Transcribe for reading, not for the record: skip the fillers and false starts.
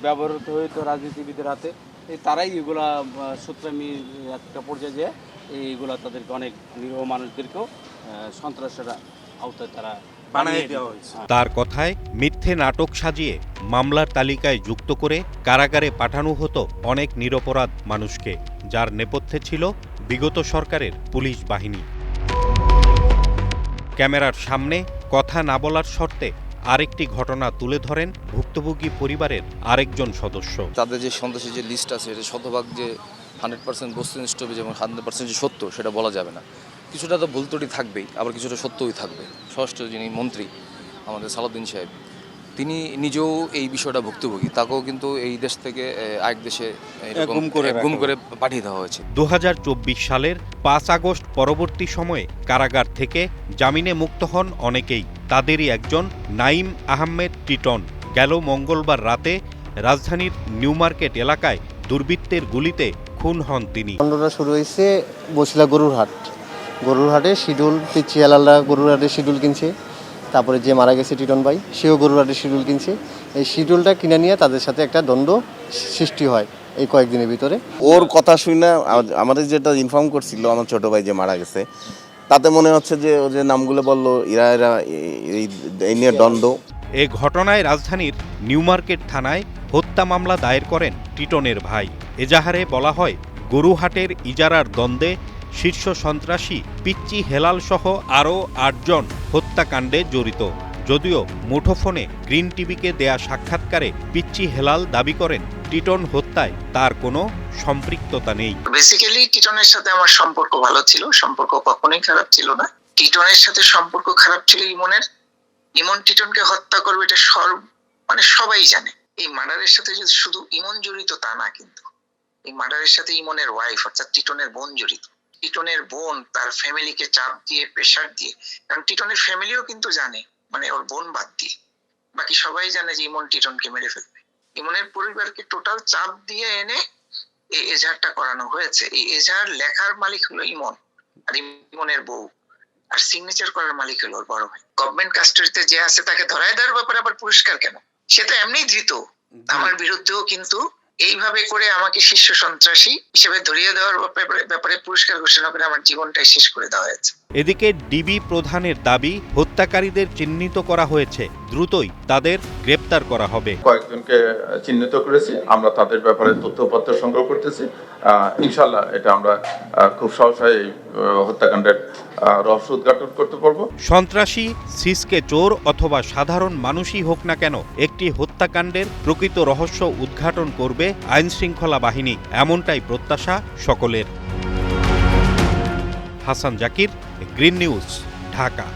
ব্যবহৃত হইতো রাজনীতিবিদের হাতে, তারাই এগুলা সূত্রামি একটা পর্যায়ে যে এইগুলা তাদেরকে অনেক নিরীহ মানুষদেরকেও সন্ত্রাসের আওতায় তারা বানিয়ে দেওয়া হয়েছে। তার কথায় মিথ্যে নাটক সাজিয়ে মামলার তালিকায় যুক্ত করে কারাগারে পাঠানো হতো অনেক নিরপরাধ মানুষকে, যার নেপথ্যে ছিল বিগত সরকারের পুলিশ বাহিনী। ক্যামেরার সামনে কথা না বলার শর্তে আরেকটি ঘটনা তুলে ধরেন ভুক্তভোগী পরিবারের আরেকজন সদস্য। তাদের যে সন্ত্রাসী যে লিস্ট আছে এটা শতভাগ যে 100% বস্তুনিষ্ঠ এবং 100% যে সত্য সেটা বলা যাবে না। কিছুটা তো ভুল ত্রুটি থাকবেই, আবার কিছুটা সত্যই থাকবে। স্বরাষ্ট্র যিনি মন্ত্রী আমাদের সালাউদ্দিন সাহেব, তিনি নিজেও এই বিষয়টা ভুক্তভোগী, তাকেও কিন্তু এই দেশ থেকে আরেক দেশে গুম করে পাঠিয়ে দেওয়া হয়েছে। 2024 সালের 5 আগস্ট পরবর্তী সময়ে কারাগার থেকে জামিনে মুক্ত হন অনেকেই। তাদেরই একজন নাঈম আহমেদ টিটন। গেল মঙ্গলবার রাতে রাজধানীর নিউ মার্কেট এলাকায় দুর্বৃত্তের গুলিতে খুন হন তিনি। কাণ্ডটা শুরু হয়েছে বসিলা গরুর হাটে শিডিউল পিচিয়ালালরা গরুর হাটে শিডিউল কিনছে, তারপরে যে মারা গেছে টিটন ভাই সেও গরুর হাটে শিডিউল কিনছে। এই শিডিউলটা কিনে নিয়ে তাদের সাথে একটা দ্বন্দ্ব সৃষ্টি হয় এই কয়েকদিনের ভিতরে। ওর কথা শুনে আমাদের যেটা ইনফর্ম করছিল আমার ছোট ভাই যে মারা গেছে, তাতে মনে হচ্ছে যে ও যে নামগুলো বললো এরা এই নিয়ে দ্বন্দ্ব। এ ঘটনায় রাজধানীর নিউ মার্কেট থানায় হত্যা মামলা দায়ের করেন টিটনের ভাই। এজাহারে বলা হয়, গরুহাটের ইজারার দ্বন্দ্বে শীর্ষ সন্ত্রাসী পিচ্চি হেলাল সহ আরও 8 জন হত্যাকাণ্ডে জড়িত। যদিও মুঠোফোনে গ্রিন টিভিকে দেয়া সাক্ষাৎকারে পিচ্চি হেলাল দাবি করেন টিটন হত্যায় তার কোনো সম্পৃক্ততা নেই। বেসিক্যালি টিটনের সাথে আমার সম্পর্ক ভালো ছিল, সম্পর্ক কখনোই খারাপ ছিল না। টিটনের সাথে সম্পর্ক খারাপ ছিল ইমনের। ইমন টিটনকে হত্যা করবে এটা সবাই জানে। এই মার্ডারের সাথে যদি শুধু ইমন জড়িত তা না, কিন্তু এই মার্ডারের সাথে ইমনের ওয়াইফ অর্থাৎ টিটনের বোন জড়িত। টিটনের বোন তার ফ্যামিলিকে চাপ দিয়ে প্রেশার দিয়ে, কারণ টিটনের ফ্যামিলিও কিন্তু জানে, মানে ওর বোন বাদ দিয়ে বাকি সবাই জানে যে ইমন টিটনকে মেরে ফেলবে। ইমনের পরিবারকে টোটাল চাপ দিয়ে এনে এই এজাহারটা করানো হয়েছে। এই এজাহার লেখার মালিক হলো ইমন আর ইমনের বউ, আর সিগনেচার করার মালিক হলো ওর বড় ভাই। গভর্নমেন্ট কাস্টডিতে যে আছে তাকে ধরায় দেওয়ার ব্যাপারে আবার পুরস্কার কেন? সে তো এমনিই ধৃত। আমার বিরুদ্ধেও কিন্তু এইভাবে করে আমাকে শীর্ষ সন্ত্রাসী হিসেবে ধরিয়ে দেওয়ার ব্যাপারে পুরস্কার ঘোষণা করে আমার জীবনটাই শেষ করে দেওয়া হয়েছে। এদিকে ডিবি প্রধানের দাবি, হত্যাকারীদের চিহ্নিত করা হয়েছে, দ্রুতই তাদের গ্রেপ্তার করা হবে। কয়েকজনকে চিহ্নিত করেছি, আমরা তাদের ব্যাপারে তথ্যপত্র সংগ্রহ করতেছি। ইনশাআল্লাহ এটা আমরা খুব সহসাই হত্যাকাণ্ডের রহস্য উদ্ঘাটন করতে পারবো। সন্ত্রাসী, সিসকে চোর অথবা সাধারণ মানুষই হোক না কেন, একটি হত্যাকাণ্ডের প্রকৃত রহস্য উদ্ঘাটন করবে আইনশৃঙ্খলা বাহিনী, এমনটাই প্রত্যাশা সকলের। Hasan Zakir, green news, Dhaka.